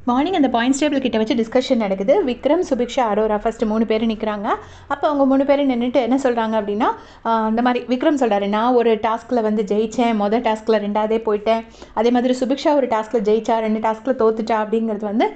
Morning அந்த points table கிட்ட வச்சு டிஸ்கஷன் நடக்குது. விக்ரம், சுபிக்ஷா, அரோரா ஃபஸ்ட்டு 3 பேர் நிற்கிறாங்க. அப்போ அவங்க 3 பேரும் நின்றுட்டு என்ன சொல்கிறாங்க அப்படின்னா, இந்த மாதிரி விக்ரம் சொல்கிறாரு, நான் ஒரு டாஸ்கில் வந்து ஜெயித்தேன், மொதல் டாஸ்கில் 2ஆவதே போயிட்டேன். அதே மாதிரி சுபிக்ஷா ஒரு டாஸ்கில் ஜெயிச்சா, 2 டாஸ்கில் தோத்துட்டா அப்படிங்கிறது வந்து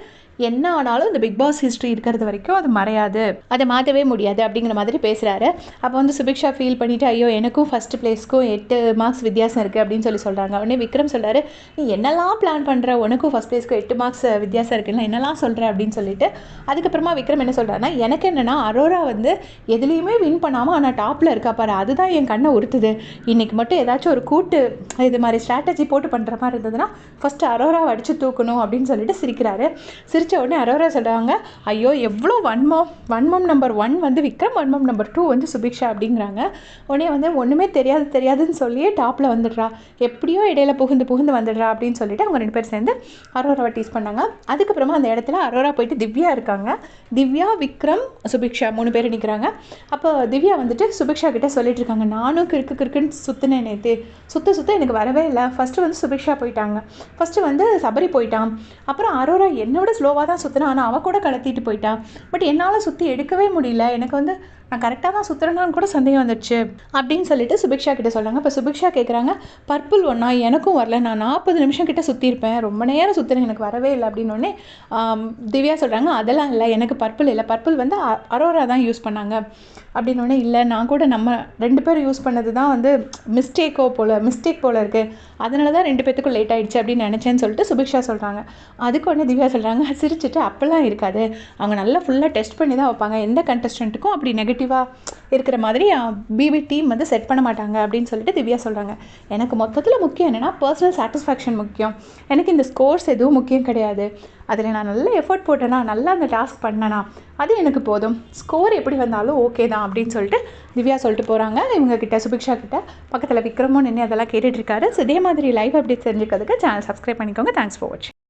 என்ன ஆனாலும் இந்த பிக் பாஸ் ஹிஸ்ட்ரி இருக்கிறது வரைக்கும் அது மறையாது, அதை மாற்றவே முடியாது அப்படிங்கிற மாதிரி பேசுகிறாரு. அப்போ வந்து சுபிக்ஷா ஃபீல் பண்ணிவிட்டு, ஐயோ எனக்கும் ஃபஸ்ட்டு ப்ளேஸ்க்கும் 8 மார்க்ஸ் வித்தியாசம் இருக்குது அப்படின்னு சொல்கிறாங்க. உடனே விக்ரம் சொல்கிறாரு, நீ என்னெல்லாம் பிளான் பண்ணுற, உனக்கும் ஃபஸ்ட் ப்ளேஸ்க்கும் 8 மார்க்ஸ் வித்தியாசம் இருக்குல்ல, என்னெல்லாம் சொல்கிற அப்படின்னு சொல்லிட்டு அதுக்கப்புறமா விக்ரம் என்ன சொல்கிறாருன்னா, எனக்கு என்னென்னா அரோரா வந்து எதுலேயுமே வின் பண்ணாமல் ஆனால் டாப்பில் இருக்கா பாரு, அதுதான் என் கண்ணை உறுத்துது. இன்றைக்கி மட்டும் ஏதாச்சும் ஒரு கூட்டு இது மாதிரி ஸ்ட்ராட்டஜி போட்டு பண்ணுற மாதிரி இருந்ததுன்னா ஃபஸ்ட்டு அரோராவை அடித்து தூக்கணும் அப்படின்னு சொல்லிட்டு சிரிக்கிறாரு. சிரிச்ச உடனே அரோரா சொல்கிறாங்க, ஐயோ எவ்வளோ வன்மம் நம்பர் 1 வந்து விக்ரம், வன்மம் நம்பர் 2 வந்து சுபிக்ஷா அப்படிங்கிறாங்க. உடனே வந்து ஒன்றுமே தெரியாதுன்னு சொல்லியே டாப்பில் வந்துடுறா, எப்படியோ இடையில புகுந்து வந்துடுறா அப்படின்னு சொல்லிட்டு அவங்க 2 பேர் சேர்ந்து அரோராவை டீஸ் பண்ணாங்க. அதுக்கப்புறமா அந்த இடத்துல அரோரா போயிட்டு திவ்யா இருக்காங்க. திவ்யா, விக்ரம், சுபிக்ஷா 3 பேர் நிற்கிறாங்க. அப்போ திவ்யா வந்துட்டு சுபிக்ஷா கிட்டே சொல்லிட்டு இருக்காங்க, நானும் கிறுக்குன்னு சுற்றினேன் நேற்று, சுத்த எனக்கு வரவே இல்லை. ஃபஸ்ட்டு வந்து சுபிக்ஷா போயிட்டாங்க, ஃபஸ்ட்டு வந்து சபரி போயிட்டான், அப்புறம் அரோரா என்னோட ஸ்லோவாக தான் சுற்றினா, ஆனால் அவள் கூட கடத்திட்டு போயிட்டா. பட் என்னால் சுற்றி எடுக்கவே முடியல, எனக்கு வந்து நான் கரெக்டாக தான் சுற்றுறேனான்னு கூட சந்தேகம் வந்துடுச்சு அப்படின்னு சொல்லிட்டு சுபிக்ஷா கிட்டே சொல்கிறாங்க. இப்போ சுபிக்ஷா கேட்குறாங்க, பர்பிள் ஒன்றா எனக்கும் வரல, நான் 40 நிமிஷம் கிட்ட சுற்றிருப்பேன், ரொம்ப நேரம் சுற்றுறேன், எனக்கு வரவே இல்லை அப்படின்னோடனே திவ்யா சொல்கிறாங்க, அதெல்லாம் இல்லை, எனக்கு பர்பிள் இல்லை, பர்பிள் வந்து அரோரா தான் யூஸ் பண்ணாங்க அப்படின்னோடனே, இல்லை நான் கூட நம்ம 2 பேரும் யூஸ் பண்ணது தான் வந்து மிஸ்டேக் போல் இருக்குது, அதனால தான் 2 பேத்துக்கும் லேட் ஆகிடுச்சு அப்படின்னு நினச்சேன்னு சொல்லிட்டு சுபிக்ஷா சொல்கிறாங்க. அதுக்கு உடனே திவ்யா சொல்கிறாங்க, சிரிச்சுட்டு அப்போல்லாம் இருக்காது, அவங்க நல்லா ஃபுல்லாக டெஸ்ட் பண்ணி தான் வைப்பாங்க, எந்த கண்டஸ்டண்ட்டுக்கும் அப்படி நெகட்டிவாக இருக்கிற மாதிரி பிபி டீம் வந்து செட் பண்ண மாட்டாங்க அப்படின்னு சொல்லிட்டு திவ்யா சொல்கிறாங்க. எனக்கு மொத்தத்தில் முக்கியம் என்னென்னா பர்சனல் சாட்டிஸ்ஃபேக்ஷன் முக்கியம், எனக்கு இந்த ஸ்கோர்ஸ் எதுவும் முக்கியம் கிடையாது, அதில் நான் நல்ல எஃபர்ட் போட்டேன்னா, நல்லா அந்த டாஸ்க் பண்ணேனா, அது எனக்கு போதும், ஸ்கோர் எப்படி வந்தாலும் ஓகே தான் அப்படின்னு சொல்லிட்டு திவ்யா சொல்லிட்டு போகிறாங்க. இவங்க கிட்ட சுபிக்ஷா கிட்ட பக்கத்தில் விக்ரமும் நின்று அதெல்லாம் கேட்டுட்ருக்காரு. ஸோ இதே மாதிரி லைவ் அப்டேட் தெரிஞ்சுக்கிறதுக்கு சேனல் சப்ஸ்கிரைப் பண்ணிக்கோங்க. தேங்க்ஸ் ஃபார் வாட்சிங்.